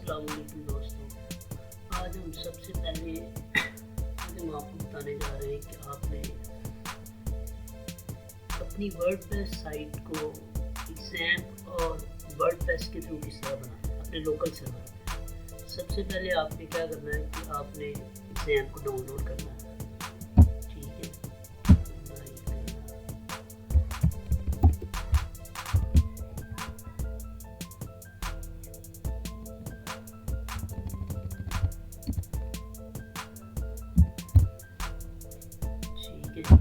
अस्सलाम वालेकुम दोस्तों। आज हम सबसे पहले आपको बताने जा रहे हैं कि आपने अपनी वर्डप्रेस साइट को XAMPP और वर्डप्रेस के थ्रू किस तरह बनाना है अपने लोकल सर्वर में। सबसे पहले आपने क्या करना है कि आपने XAMPP को डाउनलोड करना है। ठीक है,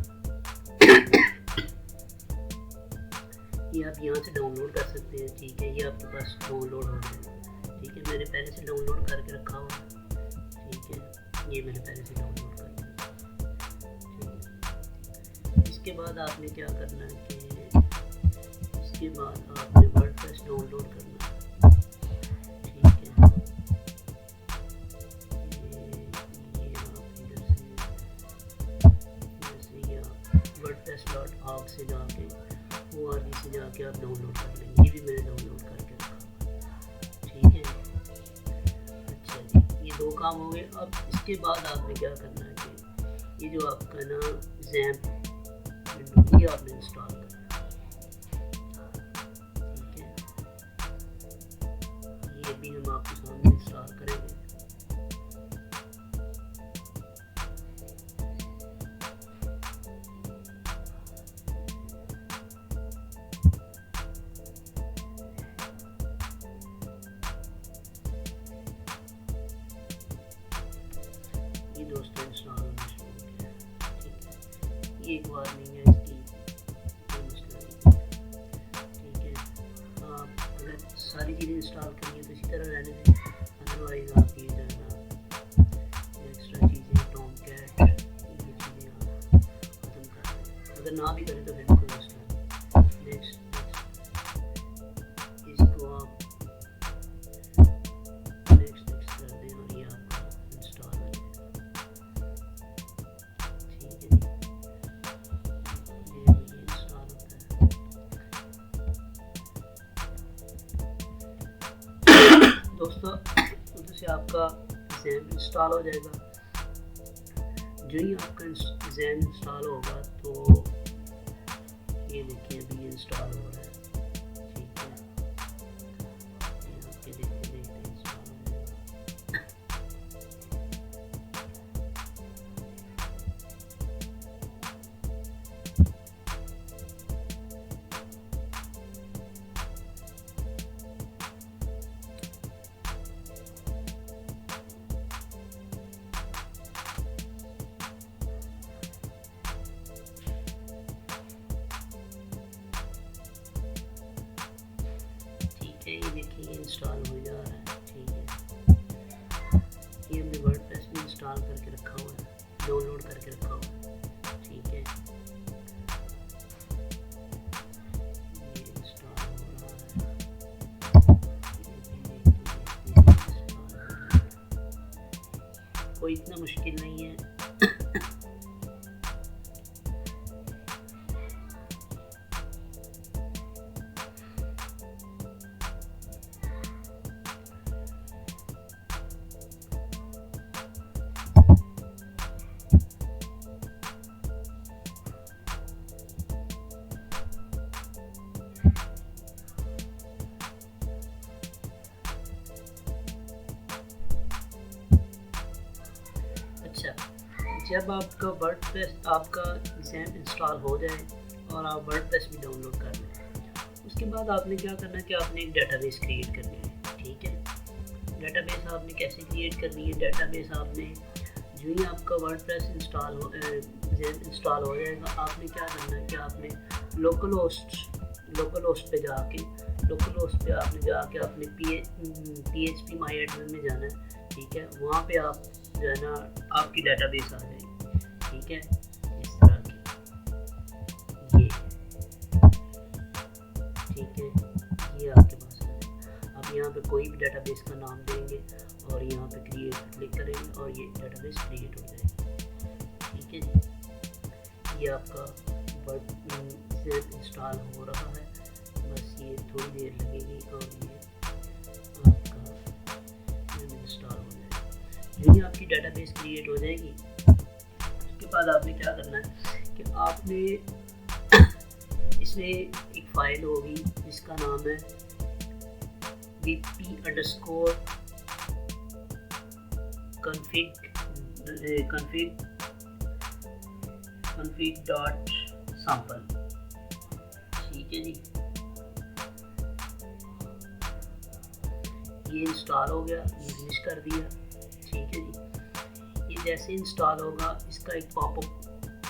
ये आप यहाँ से डाउनलोड कर सकते हैं। ठीक है, ये आपके पास डाउनलोड हो जाएगा। ठीक है, मैंने पहले से डाउनलोड करके रखा हुआ है। ठीक है, ये मैंने पहले से डाउनलोड कर दिया। इसके बाद आपने क्या करना है कि इसके बाद आपने वर्डप्रेस डाउनलोड करना है। ठीक है, ये आप इधर से ये आप WordPress.org से जाके ORG से जाके आप डाउनलोड कर लेंगे। ये भी मैंने डाउनलोड करके रखा। ठीक है, अच्छा जी, ये दो काम हो गए। अब इसके बाद आपने क्या करना है कि ये जो आपका ना XAMPP विंडो ये आपने इंस्टॉल करना है। ठीक है, ये भी हम आपके सामने इंस्टॉल करेंगे। ये दोस्तों इंस्टॉल होना शुरू हो गया। ठीक है, ये एक वार्निंग है इसकी, कोई मसला नहीं। ठीक है, आप अगर सारी चीज़ें इंस्टॉल करिए तो इसी तरह रहने दें, अदरवाइज आप ये जाना एक्स्ट्रा चीज़ें टॉमकैट ये चीज़ें आप ख़त्म कर दें। अगर ना भी करें तो फिर कोई मसला नहीं। नेक्स्ट इसको आप नेक्स्ट कर दें और ये आपका इंस्टॉल हो जाएगा। दोस्तों उधर से आपका XAMPP इंस्टॉल हो जाएगा। जो ही आपका XAMPP इंस्टॉल होगा तो ये देखिए अभी इंस्टॉल हो रहा है। ठीक है, ये आपके देखते देखते इंस्टॉल हो जाएगा। ये देखिए इंस्टॉल हो जा रहा है। ठीक है, ये हमने वर्डप्रेस में इंस्टॉल करके रखा हुआ है, डाउनलोड करके रखा हुआ है। ठीक है, ये इंस्टॉल हो रहा है। कोई इतना मुश्किल नहीं है। जब आपका वर्डप्रेस आपका XAMPP इंस्टॉल हो जाए और आप वर्डप्रेस भी डाउनलोड कर लें, उसके बाद आपने क्या करना है कि आपने एक डेटाबेस क्रिएट करनी है। ठीक है, डेटाबेस आपने कैसे क्रिएट करनी है? डेटाबेस आपने जो ही आपका वर्डप्रेस XAMPP इंस्टॉल हो जाएगा, आपने क्या करना है कि आपने लोकल होस्ट पे जाके आपने PHP माई एडमिन में जाना है। ठीक है, वहाँ पे आप जो है ना आपकी डेटाबेस आ जाएगी। ठीक है, इस तरह की ये। ठीक है, ये आपके पास है। आप यहाँ पे कोई भी डेटाबेस का नाम देंगे और यहाँ पे क्रिएट क्लिक करेंगे और ये डेटाबेस क्रिएट हो जाएगी। ठीक है जी, ये आपका वर्डप्रेस इंस्टॉल हो रहा है। बस ये थोड़ी देर लगेगी और ये आपका जो ही आपकी डेटाबेस क्रिएट हो जाएगी उसके बाद आपने क्या करना है कि आपने इसमें एक फाइल होगी जिसका नाम है config.sample। ठीक है जी, ये इंस्टॉल हो गया, ये फिनिश कर दिया। ठीक है जी, ये जैसे इंस्टॉल होगा इसका एक पॉपअप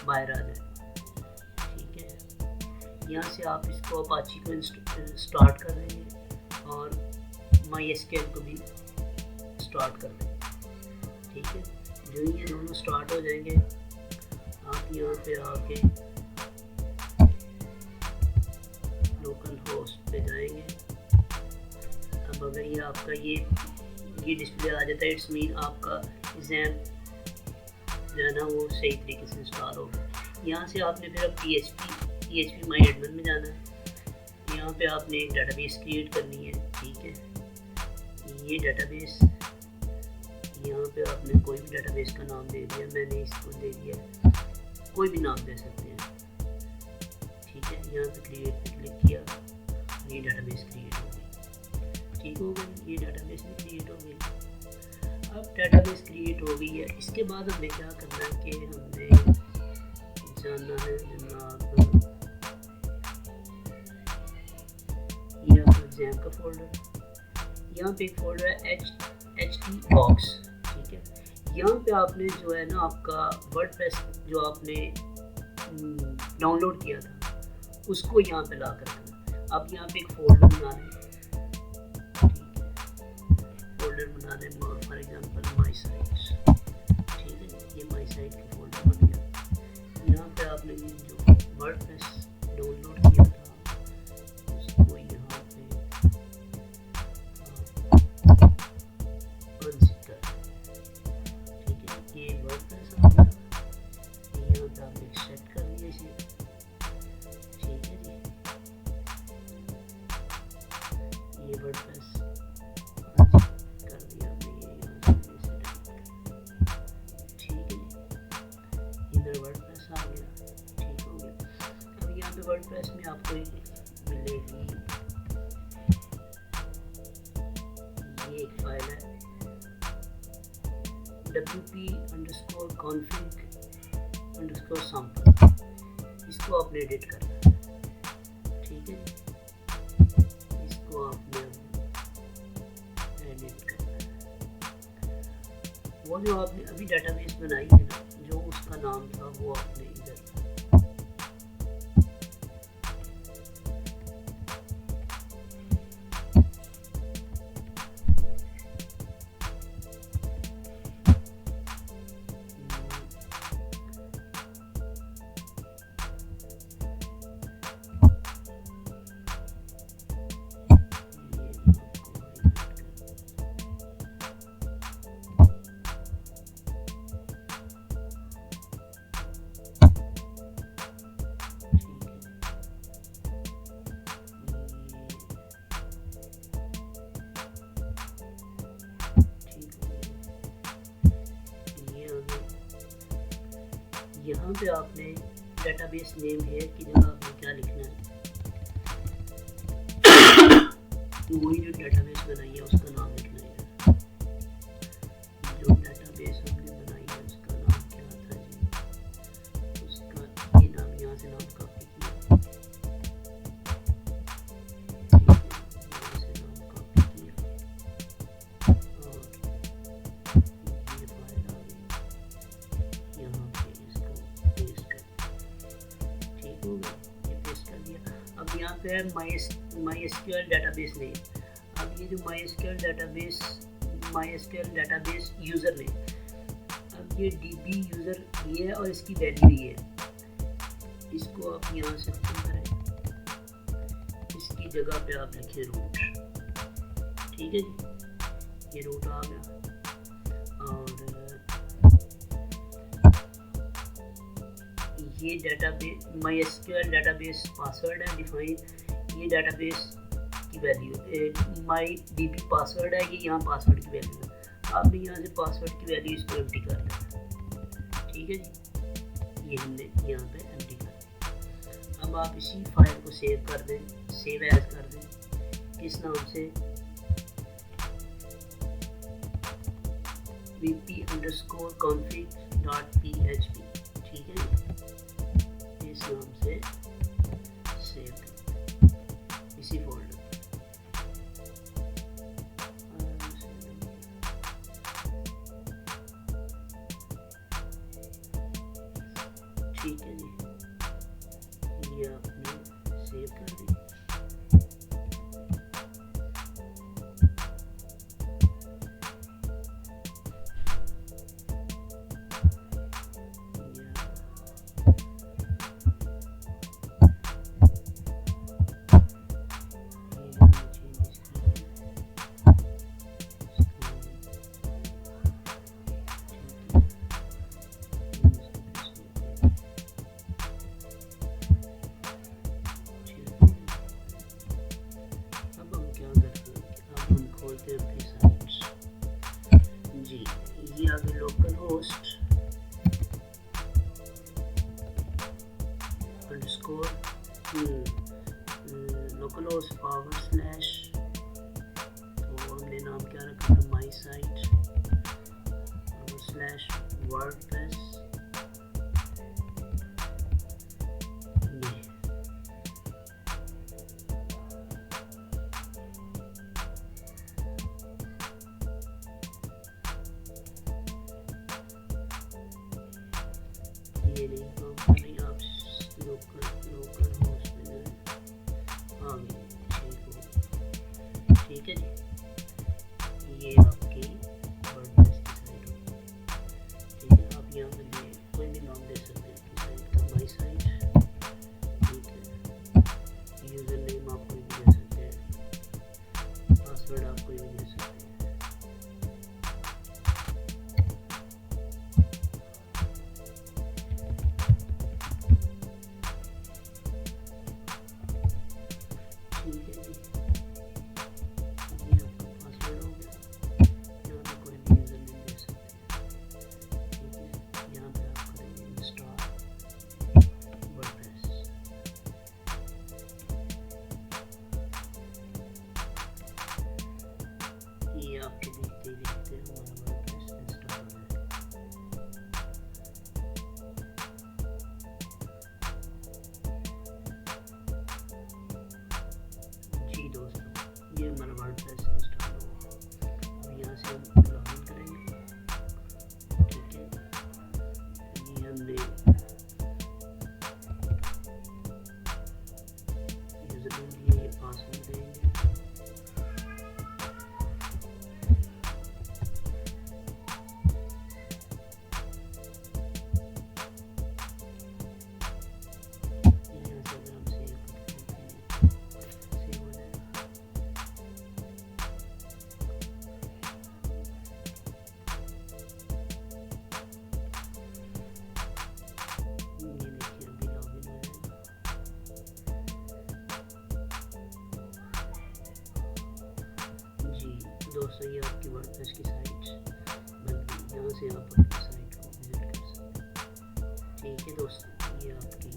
बाहर आ जाएगा। ठीक है, यहाँ से आप इसको अपाची को स्टार्ट कर देंगे और MySQL को भी स्टार्ट कर देंगे। ठीक है, जो ही ये दोनों स्टार्ट हो जाएंगे आप यहाँ पे आके लोकल होस्ट पे जाएंगे। अब अगर ये आपका ये डिस्प्ले आ जाता है, इट्स मीन आपका XAMPP जो है ना वो सही तरीके से इंस्टॉल होगा। यहाँ से आपने फिर अब PHP माई एडमिन में जाना है। यहाँ पे आपने एक डेटाबेस क्रिएट करनी है। ठीक है, ये डेटाबेस यहाँ पे आपने कोई भी डेटाबेस का नाम दे दिया, मैंने इसको दे दिया, कोई भी नाम दे सकते हैं। ठीक है, यहाँ पे क्रिएट पे क्लिक किया, ये डेटाबेस क्रिएट हो गई। ठीक हो गई, ये डेटाबेस भी क्रिएट हो गई। अब डेटाबेस क्रिएट हो गई है, इसके बाद हमें क्या करना है कि हमने जानना है जनाब ये आपका एग्जाम का फोल्डर, यहाँ पे एक फोल्डर है htbox। ठीक है, यहाँ पे आपने जो है ना आपका वर्डप्रेस जो आपने डाउनलोड किया था उसको यहाँ पे ला कर रखना। अब यहाँ पे एक फोल्डर बना लें। फोल्डर बना दें फॉर एग्जांपल माय साइट्स। ठीक है, ये माय साइट का फोल्डर बन गया। यहाँ पे आपने ये जो वर्डप्रेस डाउनलोड किया था उसको यहाँ पे अनजिप कर। ठीक है, ये वर्डप्रेस आ गया, यहाँ पे आपने सेट कर दिया इसे। ठीक है जी, ये वर्डप्रेस वर्डप्रेस में आपको मिलेगी ये एक फाइल है wp_config_sample, इसको आपने एडिट करना है। ठीक है, इसको आपने एडिट करना है। वो जो आपने अभी डेटाबेस बनाई है ना, जो उसका नाम था वो आपने इधर यहाँ पे आपने डेटाबेस नेम है कि जगह आपने क्या लिखना है, तो वही जो डेटाबेस बनाई है उसका नाम लिखना है। जो डेटाबेस हमने बनाई है उसका नाम क्या था जी, उसका ये नाम यहाँ से नाम कॉपी किया। यहाँ से नाम कॉपी किया और ये फाइल आ गई यहाँ पे, इसको पेस्ट कर। ठीक हो गया, ये पेस्ट कर दिया। अब यहाँ पे है MySQL डेटाबेस नेम। अब ये जो MySQL डेटाबेस यूज़र नेम, अब ये DB यूज़र ये है और इसकी वैल्यू ये है। इसको आप यहाँ से ओपन करें, इसकी जगह पे आप लिखें रूट। ठीक है जी, ये रूट आ गया। और ये डेटाबेस MySQL डेटाबेस पासवर्ड है डिफाइन, ये डेटाबेस की वैल्यू MyDB पासवर्ड है, ये यहाँ पासवर्ड की वैल्यू है। आपने यहाँ से पासवर्ड की वैल्यू इसको एम्प्टी कर लेना, ठीक है जी। ये हमने यहाँ पे एम्प्टी कर दिया। अब आप इसी फाइल को सेव कर दें, सेव एज कर दें, किस नाम से, vp_config.php, ठीक है, इस नाम से सेव कर इसी फोल्डर, ठीक है जी। ये आपने सेव कर दी। जी, ये आगे local host underscore local host /, तो हमने नाम क्या रखा था, माई साइट /WordPress, ये नहीं काम कर रही, आप लोकल होस्ट में जाए, हाँ ठीक है जी। ये आपकी वर्डप्रेस की साइट होगी, ठीक है। आप यहाँ पे कोई भी नाम दे सकते हैं साइट का, माई साइट, ठीक है। यूज़र नेम आप कोई भी दे सकते हैं, पासवर्ड आप कोई भी दे सकते हैं। ये आपके देखते देखते हमारा वर्डप्रेस इंस्टॉल हो जाएगा। जी दोस्तों, ये हमारा वर्डप्रेस इंस्टॉल हो गया। अब यहाँ से हम लॉगिन करेंगे, ठीक है। ये हमने यूजरनेम दिए, ये पासवर्ड देंगे, दोस्तों। ये आपकी वर्डप्रेस की साइट बन गई, यहाँ से आप अपनी साइट को विजिट कर सकते हैं, ठीक है दोस्तों। ये आपकी